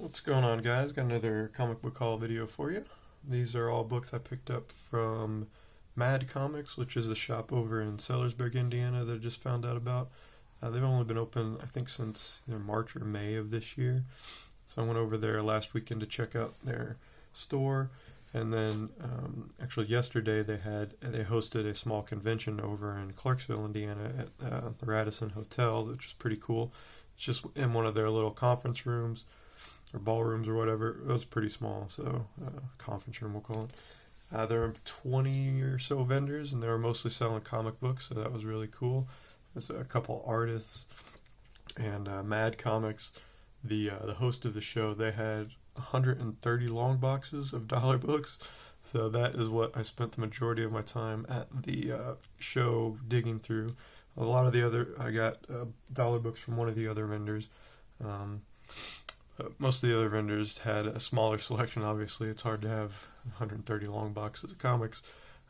What's going on, guys? Got another comic book haul video for you. These are all books I picked up from Mad Comics, which is a shop over in Sellersburg, Indiana that I just found out about. They've only been open, I think, since either March or May of this year. So I went over there last weekend to check out their store. And then, actually yesterday they hosted a small convention over in Clarksville, Indiana at the Radisson Hotel, which was pretty cool. It's just in one of their little conference rooms or ballrooms or whatever. It was pretty small, so conference room we'll call it. There were 20 or so vendors, and they were mostly selling comic books, so that was really cool. There's a couple artists, and Mad Comics, the host of the show, they had 130 long boxes of dollar books, so that is what I spent the majority of my time at the show digging through. A lot of the other, I got dollar books from one of the other vendors. Most of the other vendors had a smaller selection. Obviously, it's hard to have 130 long boxes of comics.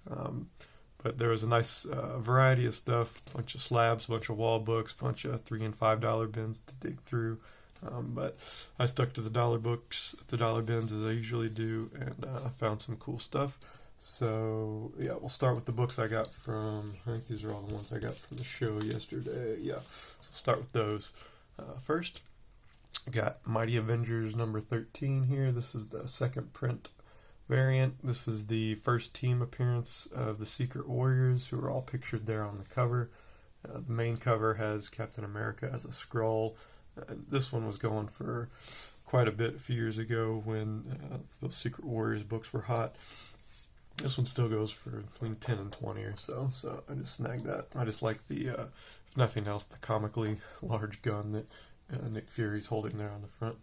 But there was a nice variety of stuff, a bunch of slabs, a bunch of wall books, a bunch of $3 and $5 bins to dig through. But I stuck to the dollar books, the dollar bins as I usually do, and I found some cool stuff. So, yeah, we'll start with the books I got from, I think these are all the ones I got from the show yesterday. Yeah, so we'll start with those. First, I got Mighty Avengers number 13 here. This is the second print variant. This is the first team appearance of the Secret Warriors, who are all pictured there on the cover. The main cover has Captain America as a Skrull. This one was going for quite a bit a few years ago when those Secret Warriors books were hot. This one still goes for between 10 and 20 or so, so I just snagged that. I just like the, if nothing else, the comically large gun that Nick Fury's holding there on the front.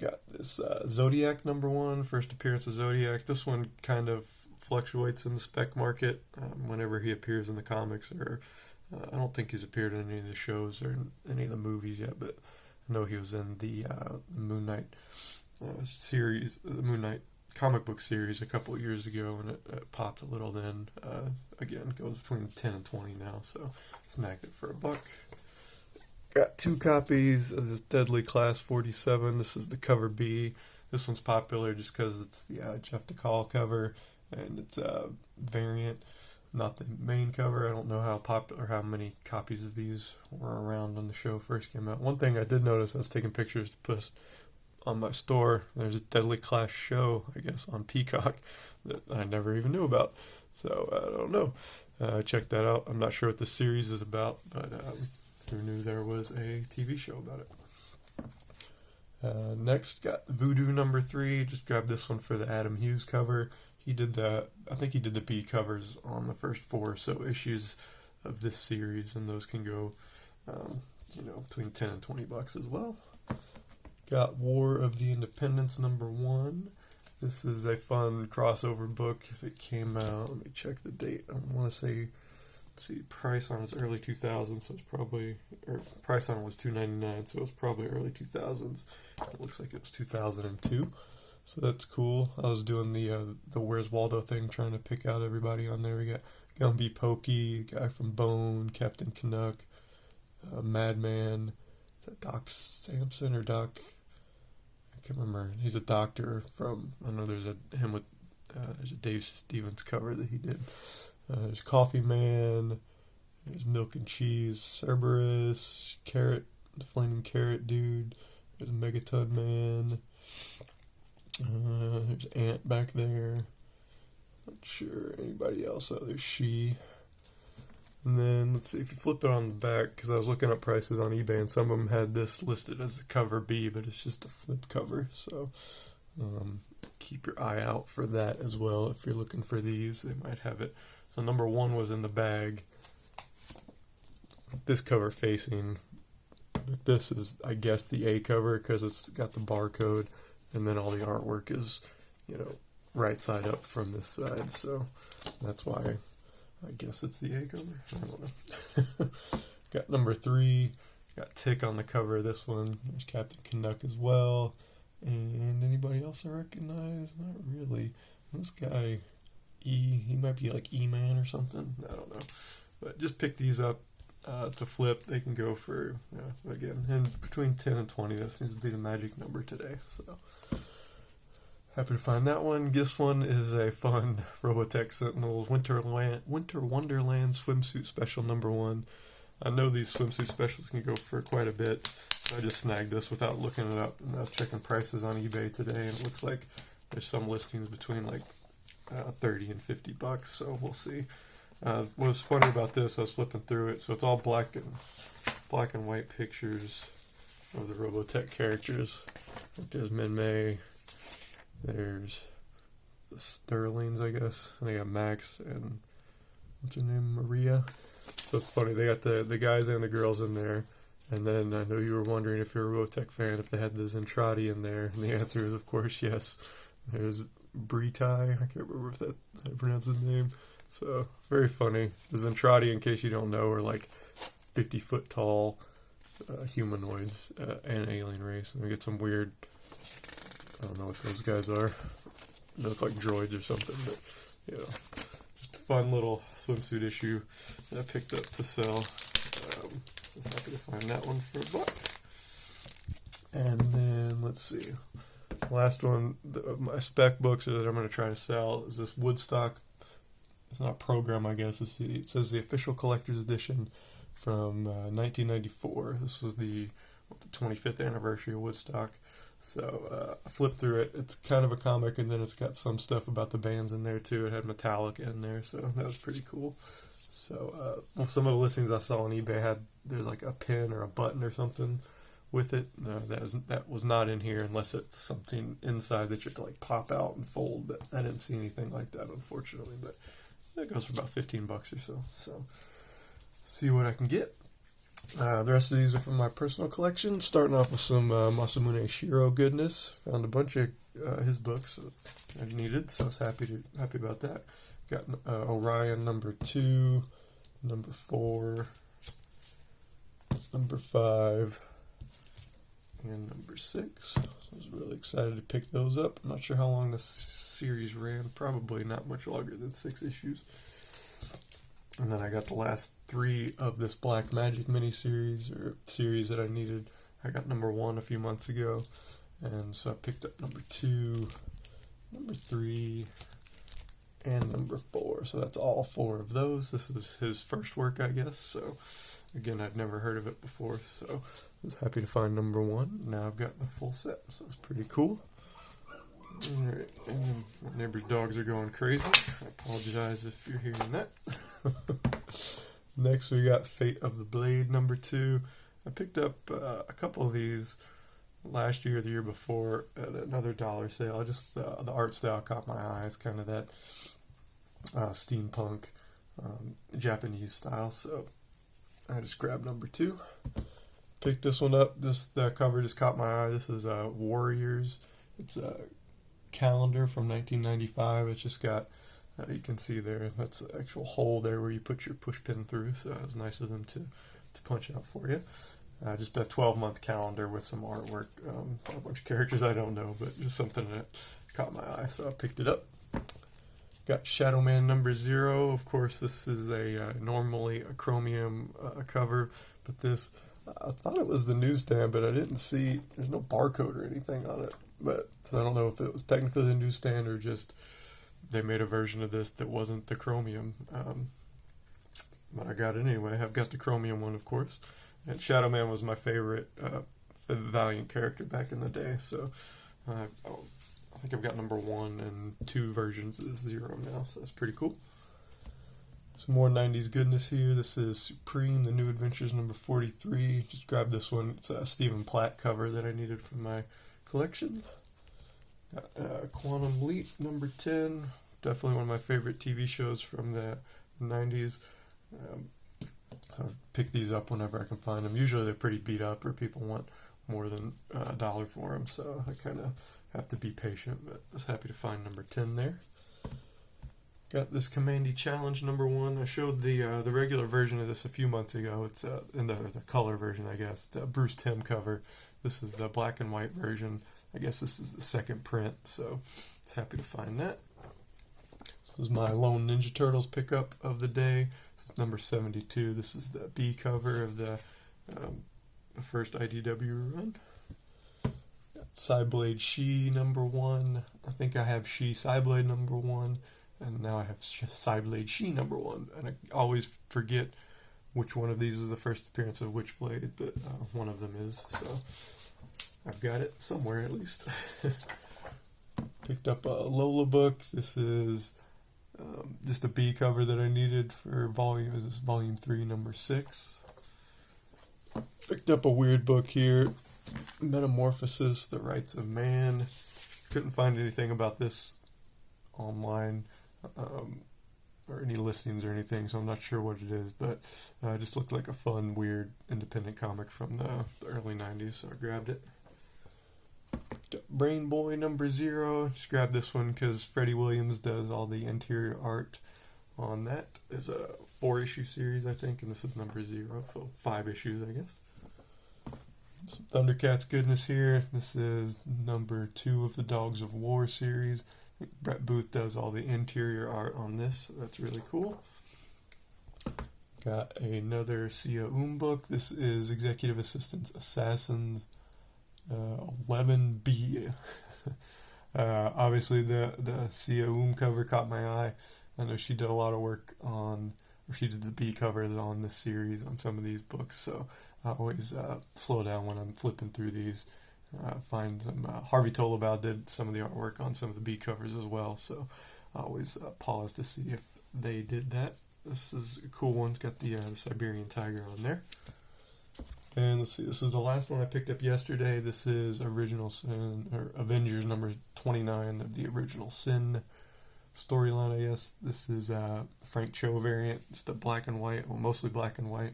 Got this Zodiac number 1, first appearance of Zodiac. This one kind of fluctuates in the spec market whenever he appears in the comics, or I don't think he's appeared in any of the shows or in any of the movies yet, but I know he was in the Moon Knight series, the Moon Knight comic book series a couple of years ago, and it popped a little then. Again, goes between 10 and 20 now, so snagged it for $1. Got 2 copies of this Deadly Class 47. This is the cover B. This one's popular just because it's the Jeff DeCall cover, and it's a variant, not the main cover. I don't know how popular, how many copies of these were around when the show first came out. One thing I did notice, I was taking pictures to put on my store. There's a Deadly Class show, I guess, on Peacock that I never even knew about. So I don't know. Check that out. I'm not sure what the series is about, but who knew there was a TV show about it. Next, got Voodoo number 3. Just grabbed this one for the Adam Hughes cover. He did that. I think he did the B covers on the first 4 or so issues of this series, and those can go, between 10 and $20 as well. Got War of the Independents number 1. This is a fun crossover book. If it came out, let me check the date. I want to say, let's see, price on it's early 2000s, so it's probably, or price on it was $2.99, so it's probably early 2000s. It looks like it was 2002, so that's cool. I was doing the Where's Waldo thing, trying to pick out everybody on there. We got Gumby Pokey, guy from Bone, Captain Canuck, Madman. Is that Doc Samson or Doc? I can't remember. He's a doctor from, I know there's a Dave Stevens cover that he did. There's Coffee Man, there's Milk and Cheese, Cerberus, Carrot, the Flaming Carrot Dude, there's Megaton Man, there's Ant back there, not sure anybody else. Oh, there's She. And then, let's see, if you flip it on the back, because I was looking up prices on eBay, and some of them had this listed as the cover B, but it's just a flip cover, so keep your eye out for that as well. If you're looking for these, they might have it. So number 1 was in the bag, this cover facing, but this is, I guess, the A cover, because it's got the barcode, and then all the artwork is, right side up from this side, so that's why I guess it's the A cover. I don't know. Got number 3. Got Tick on the cover of this one. There's Captain Canuck as well. And anybody else I recognize? Not really. This guy, he might be like E-Man or something. I don't know. But just pick these up. to flip. They can go for, again, in between 10 and 20. That seems to be the magic number today. So happy to find that one. This one is a fun Robotech Sentinels Winter Wonderland swimsuit special number 1. I know these swimsuit specials can go for quite a bit, so I just snagged this without looking it up. And I was checking prices on eBay today, and it looks like there's some listings between like 30 and $50, so we'll see. What was funny about this, I was flipping through it, so it's all black and white pictures of the Robotech characters. There's Min-May, there's the Sterlings, I guess, and they got Max and what's her name, Maria. So it's funny, they got the guys and the girls in there. And then I know you were wondering, if you're a Robotech fan, if they had the Zentradi in there, and the answer is of course yes. There's Britai, I can't remember if how to pronounce his name. So very funny. The Zentradi, in case you don't know, are like 50-foot tall humanoids and alien race, and we get some weird, I don't know what those guys are. They look like droids or something, but you know, just a fun little swimsuit issue that I picked up to sell. I was happy to find that one for $1. And then let's see, last one, my spec books that I'm going to try to sell is this Woodstock. It's not a program, I guess. It says the official collector's edition from 1994. This was the 25th anniversary of Woodstock. So I flipped through it. It's kind of a comic, and then it's got some stuff about the bands in there too. It had Metallica in there, so that was pretty cool. So well, some of the listings I saw on eBay there's like a pin or a button or something with it. That was not in here, unless it's something inside that you have to like pop out and fold. But I didn't see anything like that, unfortunately. But that goes for about $15 or so. So see what I can get. The rest of these are from my personal collection. Starting off with some Masamune Shirow goodness. Found a bunch of his books I needed, so I was happy about that. Got Orion number 2, number 4, number 5, and number 6. I was really excited to pick those up. I'm not sure how long this series ran. Probably not much longer than 6 issues. And then I got the last 3 of this Black Magic miniseries, or series that I needed. I got number 1 a few months ago, and so I picked up number 2, number 3, and number 4. So that's all 4 of those. This was his first work, I guess. So again, I'd never heard of it before, so I was happy to find number 1. Now I've got the full set, so it's pretty cool. Alright, and my neighbor's dogs are going crazy. I apologize if you're hearing that. Next we got Fate of the Blade number 2. I picked up a couple of these last year or the year before at another dollar sale. I just the art style caught my eye. It's kind of that steampunk Japanese style, so I just grabbed number 2. Picked this one up. The cover just caught my eye. This is Warriors. It's a calendar from 1995. It's just got, you can see there, that's the actual hole there where you put your push pin through, so it was nice of them to punch out for you. Just a 12-month calendar with some artwork, a bunch of characters I don't know, but just something that caught my eye, so I picked it up. Got Shadow Man number 0. Of course, this is normally a chromium cover, but this, I thought it was the newsstand, but I didn't see, there's no barcode or anything on it. But so I don't know if it was technically the newsstand or just they made a version of this that wasn't the chromium. But I got it anyway. I've got the chromium one, of course. And Shadow Man was my favorite Valiant character back in the day. So I think I've got number 1 and 2 versions of this 0 now. So that's pretty cool. Some more 90s goodness here. This is Supreme, The New Adventures number 43. Just grabbed this one. It's a Stephen Platt cover that I needed for my collection. Got Quantum Leap number 10. Definitely one of my favorite TV shows from the 90s. I pick these up whenever I can find them. Usually they're pretty beat up, or people want more than $1 for them, so I kind of have to be patient, but I was happy to find number 10 there. Got this Commandy Challenge number 1. I showed the regular version of this a few months ago. It's in the color version, I guess. It's a Bruce Timm cover. This is the black and white version. I guess this is the second print, so I was happy to find that. This was my Lone Ninja Turtles pickup of the day. It's number 72. This is the B cover of the first IDW run. Got Psyblade She number 1. I think I have She Psyblade number 1, and now I have Psyblade She number 1. And I always forget which one of these is the first appearance of which blade, but one of them is, so I've got it somewhere at least. Picked up a Lola book. This is just a B cover that I needed for volume 3, number 6. Picked up a weird book here, Metamorphosis, The Rights of Man. Couldn't find anything about this online, or any listings or anything, so I'm not sure what it is, but it just looked like a fun, weird, independent comic from the early 90s, so I grabbed it. Brain Boy number 0. Just grabbed this one because Freddie Williams does all the interior art on that. It's a 4-issue series, I think, and this is number 0, so 5 issues, I guess. Some Thundercats goodness here. This is number 2 of the Dogs of War series. Brett Booth does all the interior art on this, so that's really cool. Got another Sia book. This is Executive Assistants Assassins 11B. Obviously the Sia cover caught my eye. I know she did a lot of work on, or she did the B covers on this series on some of these books, so I always slow down when I'm flipping through these. Find some, Harvey Tolabau did some of the artwork on some of the B covers as well, so I always pause to see if they did that. This is a cool one. It's got the Siberian Tiger on there. And let's see, this is the last one I picked up yesterday. This is Original Sin, or Avengers number 29 of the Original Sin storyline, I guess. This is Frank Cho variant. It's the black and white, well, mostly black and white.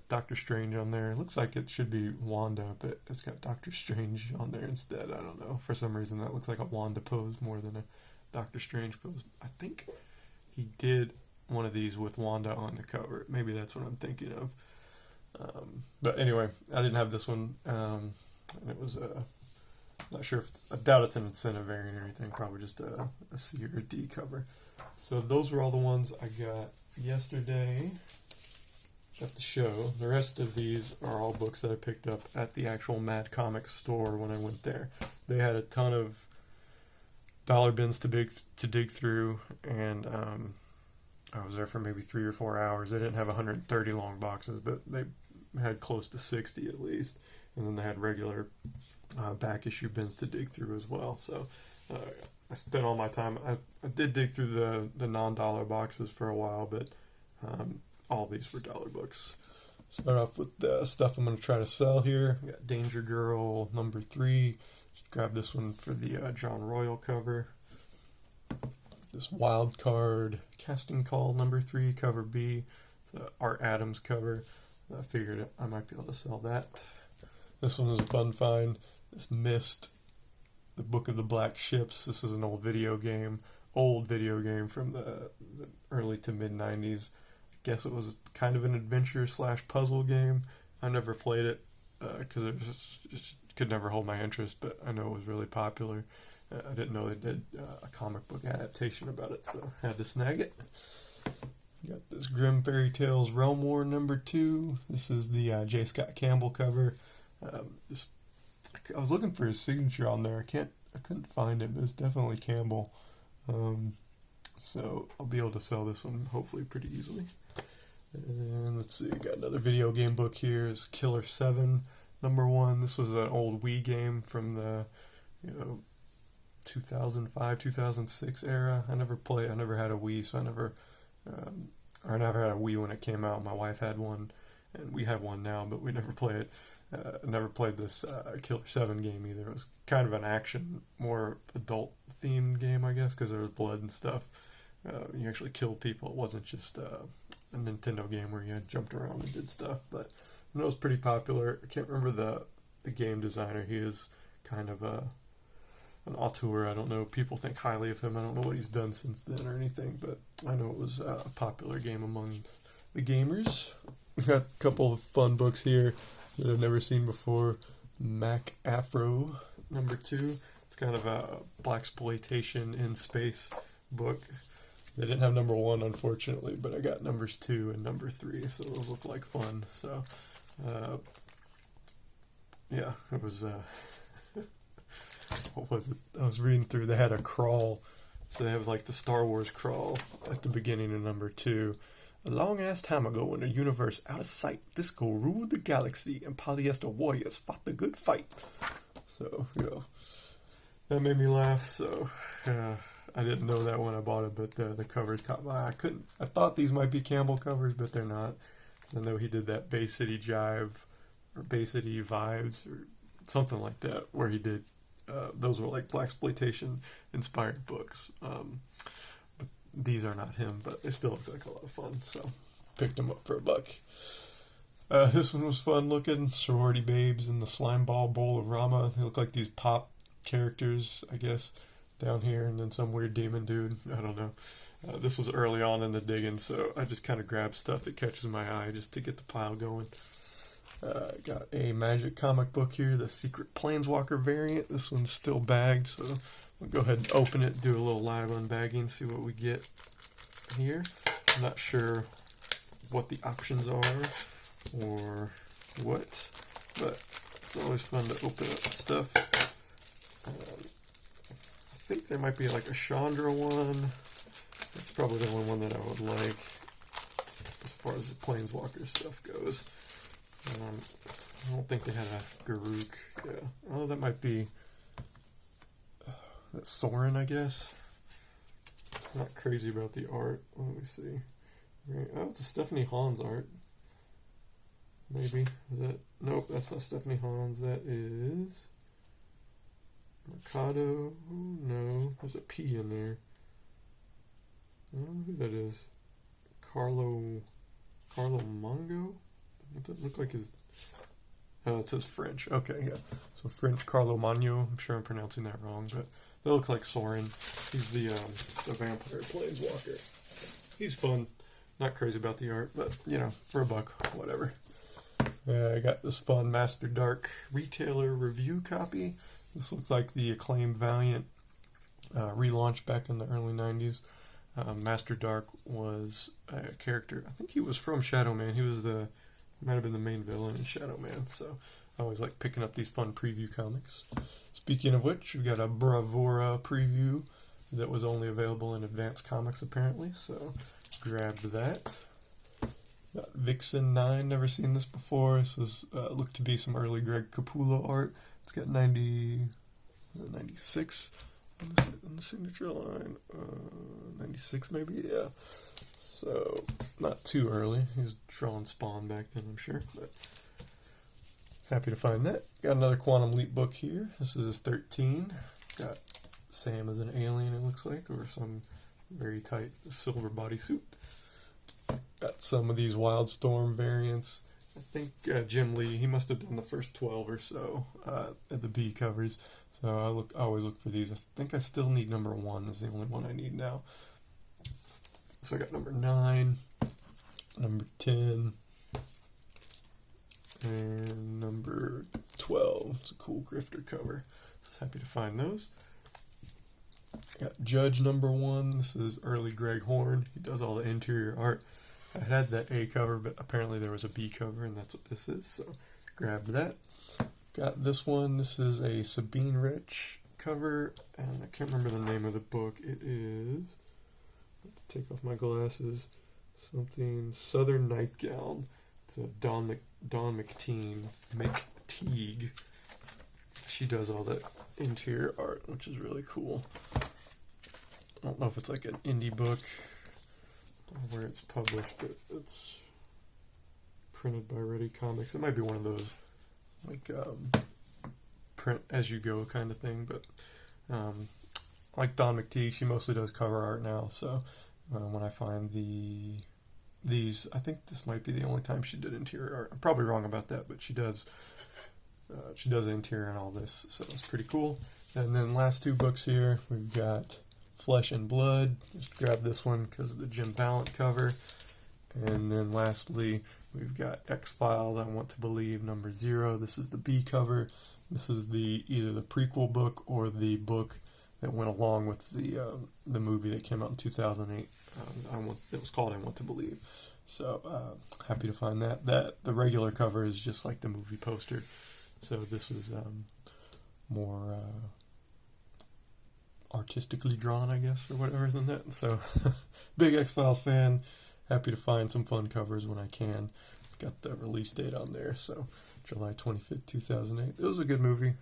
Doctor Strange on there. It looks like it should be Wanda, but it's got Doctor Strange on there instead. I don't know. For some reason, that looks like a Wanda pose more than a Doctor Strange pose. I think he did one of these with Wanda on the cover. Maybe that's what I'm thinking of. But anyway, I didn't have this one. And it was, not sure if I doubt it's an incentive variant or anything. Probably just a C or a D cover. So those were all the ones I got yesterday at the show. The rest of these are all books that I picked up at the actual Mad Comics store when I went there. They had a ton of dollar bins to dig through, and I was there for maybe 3 or 4 hours. They didn't have 130 long boxes, but they had close to 60 at least. And then they had regular back issue bins to dig through as well. So I spent all my time. I did dig through the non-dollar boxes for a while, but all these were dollar books. Start off with the stuff I'm going to try to sell here. We got Danger Girl number 3. Just grab this one for the John Royal cover. This Wild Card Casting Call number 3, cover B. It's an Art Adams cover. I figured I might be able to sell that. This one is a fun find. This Mist, the Book of the Black Ships. This is an old video game from the early to mid 90s. I guess it was kind of an adventure / puzzle game. I never played it because it just could never hold my interest, but I know it was really popular. I didn't know they did a comic book adaptation about it, so I had to snag it. Got this Grim Fairy Tales Realm War number 2. This is the J. Scott Campbell cover. I was looking for his signature on there. I couldn't find it, but it's definitely Campbell. So I'll be able to sell this one hopefully pretty easily. And let's see, got another video game book here. Is Killer 7 number 1. This was an old Wii game from the 2005, 2006 era. I never had a Wii, so I never had a Wii when it came out. My wife had one, and we have one now, but we never play it. I never played this Killer 7 game either. It was kind of an action, more adult-themed game, I guess, because there was blood and stuff. You actually killed people. It wasn't just a Nintendo game where you jumped around and did stuff, but I know it was pretty popular. I can't remember the game designer. He is kind of an auteur. I don't know. People think highly of him. I don't know what he's done since then or anything, but I know it was a popular game among the gamers. We got a couple of fun books here that I've never seen before. Mac Afro number 2. It's kind of a blaxploitation in space book. They didn't have number 1, unfortunately, but I got numbers 2 and number 3, so those look like fun. So, yeah, it was, what was it? I was reading through, they had a crawl, so they have like the Star Wars crawl at the beginning of number 2. A long-ass time ago in a universe out of sight, Disco ruled the galaxy and polyester warriors fought the good fight. So, you know, that made me laugh, so, I didn't know that when I bought it, but the covers caught my eye. I thought these might be Campbell covers, but they're not. I know he did that Bay City Jive, or Bay City Vibes, or something like that, where he did, those were like blaxploitation inspired books. But these are not him, but they still look like a lot of fun, so picked them up for $1. This one was fun looking. Sorority Babes in the Slime Ball Bowl of Rama. They look like these pop characters, I guess, down here, and then some weird demon dude. I don't know. This was early on in the digging, so I just kind of grabbed stuff that catches my eye just to get the pile going. Got a Magic comic book here, the Secret Planeswalker variant. This one's still bagged, so we'll go ahead and open it, do a little live unbagging, see what we get here. I'm not sure what the options are or what, but it's always fun to open up stuff. I think there might be like a Chandra one. That's probably the only one that I would like as far as the Planeswalker stuff goes. I don't think they had a Garuk. Yeah. Oh, that might be that's Soren, I guess. Not crazy about the art. Let me see. Right. Oh, it's a Stephanie Hans art. Maybe. Is that? Nope, that's not Stephanie Hans. That is Mercado. Oh, no, there's a P in there. I don't know who that is. Carlo Mongo? It doesn't look like his... Oh, it says French. Okay, yeah. So French Carlo Magno. I'm sure I'm pronouncing that wrong, but that looks like Soren. He's the vampire planeswalker. He's fun. Not crazy about the art, but, you know, for $1, whatever. I got this fun Master Dark retailer review copy. This looks like the acclaimed Valiant relaunch back in the early 90s. Master Dark was a character, I think he was from Shadow Man. He might have been the main villain in Shadow Man, so I always like picking up these fun preview comics. Speaking of which, we've got a Bravura preview that was only available in Advanced Comics apparently, so grabbed that. Got Vixen 9, never seen this before. This was looked to be some early Greg Capullo art. It's got 96 on the signature line. 96 maybe, yeah. So, not too early. He was drawing Spawn back then, I'm sure. But happy to find that. Got another Quantum Leap book here. This is 13. Got Sam as an alien, it looks like, or some very tight silver bodysuit. Got some of these Wildstorm variants. I think Jim Lee, he must have done the first 12 or so at the B covers. So I always look for these. I think I still need number 1. This is the only one I need now. So I got number 9, number 10, and number 12. It's a cool grifter cover. Just happy to find those. Got Judge number 1. This is early Greg Horn. He does all the interior art. I had that A cover, but apparently there was a B cover, and that's what this is, so grabbed that. Got this one. This is a Sabine Rich cover, and I can't remember the name of the book. It is, take off my glasses, something Southern Nightgown. It's a Dawn McTeague. She does all the interior art, which is really cool. I don't know if it's like an indie book where it's published, but it's printed by Ready Comics. It might be one of those like print as you go kind of thing, but like Dawn McTeague, she mostly does cover art now, so when I find these, I think this might be the only time she did interior art. I'm probably wrong about that, but she does interior and all this, so it's pretty cool. And then last 2 books here, we've got Flesh and Blood. Just grabbed this one because of the Jim Ballant cover. And then lastly, we've got X-Files, I Want to Believe, number 0. This is the B cover. This is either the prequel book or the book that went along with the movie that came out in 2008. It was called I Want to Believe. So happy to find that. The regular cover is just like the movie poster. So this was more artistically drawn, I guess, or whatever than that. So big X-Files fan. Happy to find some fun covers when I can. Got the release date on there, so July 25th, 2008. It was a good movie.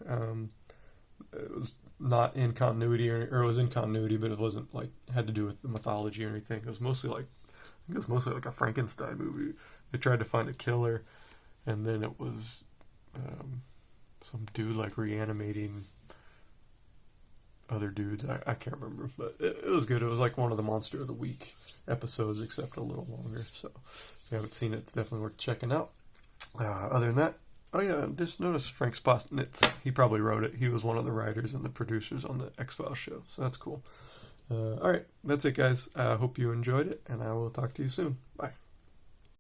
It was not in continuity, or it was in continuity, but it wasn't like had to do with the mythology or anything. It was mostly like a Frankenstein movie. They tried to find a killer, and then it was some dude like reanimating other dudes. I can't remember, but it was good. It was like one of the Monster of the Week episodes, except a little longer. So if you haven't seen it, it's definitely worth checking out. Other than that, oh yeah, just noticed Frank Spotnitz. He probably wrote it. He was one of the writers and the producers on the X-Files show, so that's cool. All right, that's it, guys. I hope you enjoyed it, and I will talk to you soon. Bye.